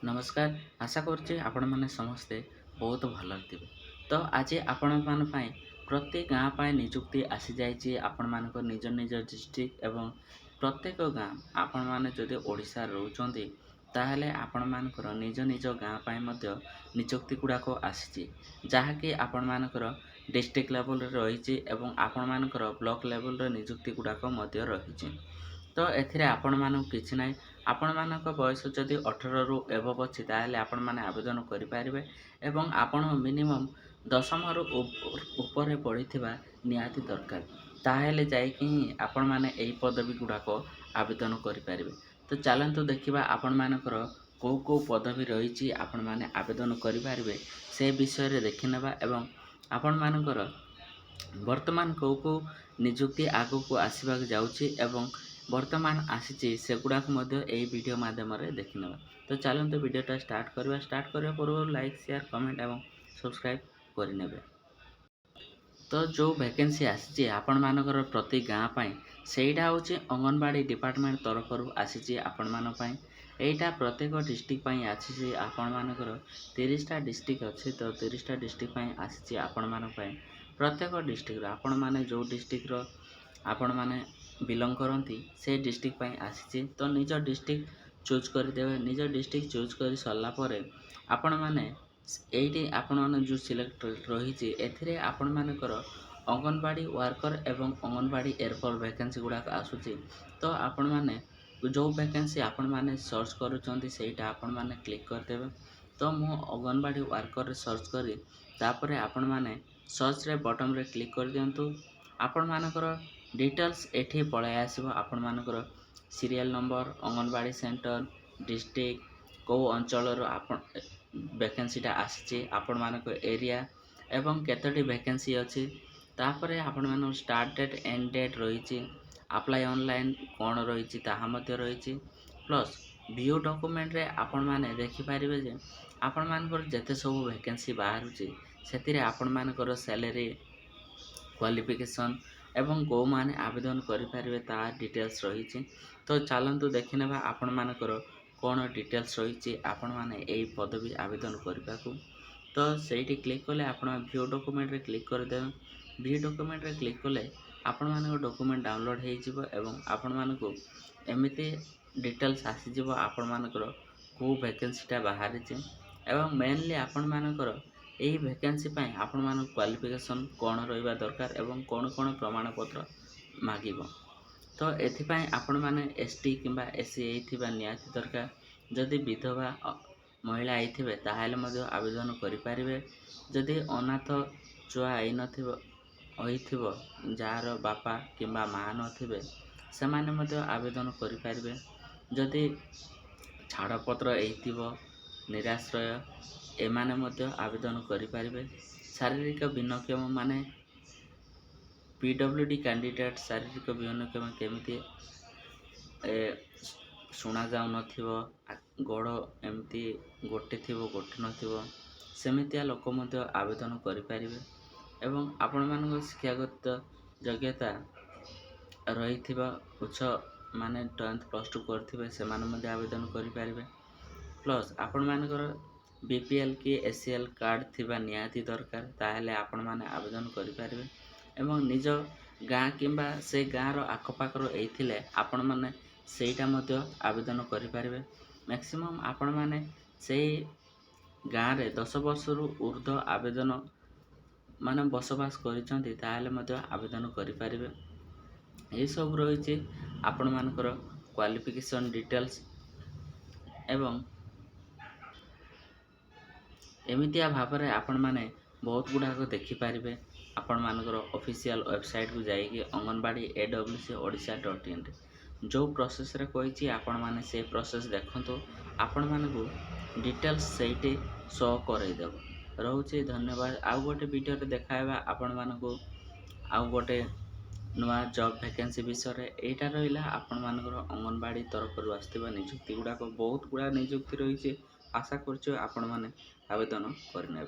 नमस्कार। आशा करुच्चे आपण मैंने समस्ते बहुत भल थे। तो आज आपण मान प्रति गाँ पर निजुक्ति आसी जाइए। आपण मान निज निज डिस्ट्रिक्ट एवं प्रत्येक गाँ आपण मैंने जदि ओडिशा रोचते ताहले आपण मानकर निज निज गाँ पर निजुक्ति गुड़ाक आसी जहाँकि आपण मानकर डिस्ट्रिक्ट लेवल रही आपण मानकर ब्लॉक लेवल निजुक्ति गुड़ाक रही। तो एथिरे आपण मानक किछि नै आपण मानक बयस जदि 18 रु एबव अछि ताहेले आपण माने आवेदन करि पारिबे एवं आपण मिनिमम दशम रु ऊपर पढ़िथिबा निहाती दरकार ताहेले जाय कि आपण माने एई पदवी गुडाको आवेदन करि पारिबे। तो चलंतु देखिबा आपण मानकर को पदवी रहिछि आपण माने आवेदन करि पारिबे से विषय रे देखि नेबा एवं आपण मानकर वर्तमान को निजुक्ति आगु को आसीबा जाउछि एवं वर्तमान आसी से गुड़ाक यही वीडियो माध्यम देखी ना। तो चलते वीडियोटा स्टार्ट करने पूर्व लाइक शेयर कमेंट एवं सब्सक्राइब करने। तो जो वैकेंसी आसी आपण मानकर प्रति गाँ पाई सेटा हूँ अंगनवाड़ी डिपार्टमेंट तरफ आसी आपण मान एटा प्रत्येक डिस्ट्रिक्ट पाई आसी आपण मानकर 30टा डिस्ट्रिक्ट अच्छे। तो 30टा डिस्ट्रिक्ट आसी आपण मान प्रत्येक डिस्ट्रिक्ट आपण माने जो डिस्ट्रिक्ट आपण माने बिलंग करती से डिस्ट्रिक्ट पाई आसी। तो निज डिस्ट्रिक्ट चूज करदेवे। निज डिस्ट्रिक्ट चूज कर सारापर आपण मैंने ये आपण मैंने जो सिलेक्ट रही एथिरे आपण मानकर अंगनवाड़ी वर्कर एवं अंगनवाड़ी एयरफोर वैकेंसी गुड़ाक आसूची। तो आपण मैंने जो वैकेंसी आपण मैंने सर्च करुँच सेटा आपण मैंने क्लिक करदेवे। तो मु अंगनवाड़ी वर्कर सर्च करी तापर आपण मैंने सर्च रे बटन रे क्लिक कर दियंतु। आपण मानकर डिटेल्स एठी पळाय आसीबो। आपण मानकर serial number anganwadi centre district को अंचल आपण वैकेंसीटा आसी आपण मानक एरिया एवं केतोटी वैकेंसी अच्छी तापरे आपण मान स्टार्ट डेट एंड डेट रही अप्लाई ऑनलाइन कौन रही रही प्लस व्यू डॉक्यूमेंट रे आपण माने देखि पारिबे जे आपण मानकर जते सब वैकेंसी बाहर से आपण मानकर सैलरी क्वालिफिकेशन एवं को माने आवेदन करें तार डिटेल्स रही। तो चलतु देखने आपण मानकर कौन डिटेल्स रही आपण माने यही पदवी आवेदन करने को। तो सही क्लिक कले आपण व्यू डॉक्यूमेंट रे क्लिक करदे। व्यू डॉक्यूमेंट रे क्लिक कले आपण मानक डॉक्यूमेंट डाउनलोड हो एवं आपण मानक एमती डिटेल्स आसीज आपण मानकर को वैकेंसीटा बाहरी एवं मेनली आपण मानकर यही वैकेंसी पाई आपण मान क्वालिफिकेशन कौन रहा दरकार एवं कौन कौन प्रमाण पत्र मागिब। तो एथिपाई आपण माने एसटी किंबा एससी एइथिबा निहाती दरकार। जदि विधवा महिला आइथिबे ताहाले मध्ये आवेदन करि पारिबे। जदि अनाथ छुआ होइथिबो जार बापा किंबा माँ नथिबे सेमाने मध्ये आवेदन करि पारिबे। जदि छाड़पत्र एइथिबो निराश्रय एमाने मध्ये आवेदन करि पारिबे। शारीरिक भिन्नक्षम माने पीडब्ल्यूडी कैंडिडेट शारीरिक भिन्नक्षम केमिति शुणा जाऊ नथिबो गोड़ एमती गोटे थिबो गोटे नथिबो सेमितिया लोक मध्ये आवेदन करि पारिबे। एवं आपण मानक शिक्षागत योग्यता रहिथिबा उच्च माने 10th प्लस 2 करथिबे सेमाने मध्ये आवेदन करि पारिबे। प्लस आपण मानकर बीपीएल की एसीएल कार्ड थिबा निहाती दरकार ताहेले आपण माने आवेदन करि पारिबे। एवं निज गाँ किंबा से गाँ रो आखपाखर एइथिले आपण माने सेटा मध्ये आवेदन करि पारिबे। मैक्सिमम आपण माने से गाँ रे 10 वर्ष रु ऊर्ध्व आवेदन माने बसवास करिसंती ताहेले मध्ये आवेदन करि पारिबे। ए सब रही आपण मानकर क्वालिफिकेशन डिटेल्स एवं एमितिया भाव में आपण मैंने बहुत गुड़ाक देखिपारे। आपण मानकर ऑफिशियल वेबसाइट को जाइए अंगनवाड़ी awc.odisha.in जो प्रोसेस रे कही आपण मैंने से प्रोसेस देखु आपण मानक डिटेल्स से शो करदेव रोचे। धन्यवाद। आउ गोटे वीडियो देखाइबा आपण मानक आउ गोटे नुआ जॉब वैकेंसी विषय यहाँ रहा आपण मानकर अंगनवाड़ी तरफ आसवा निजुक्ति गुड़ाक बहुत गुड़ा निजुक्ति रही। आशा कर आपण मैंने आवेदन करने।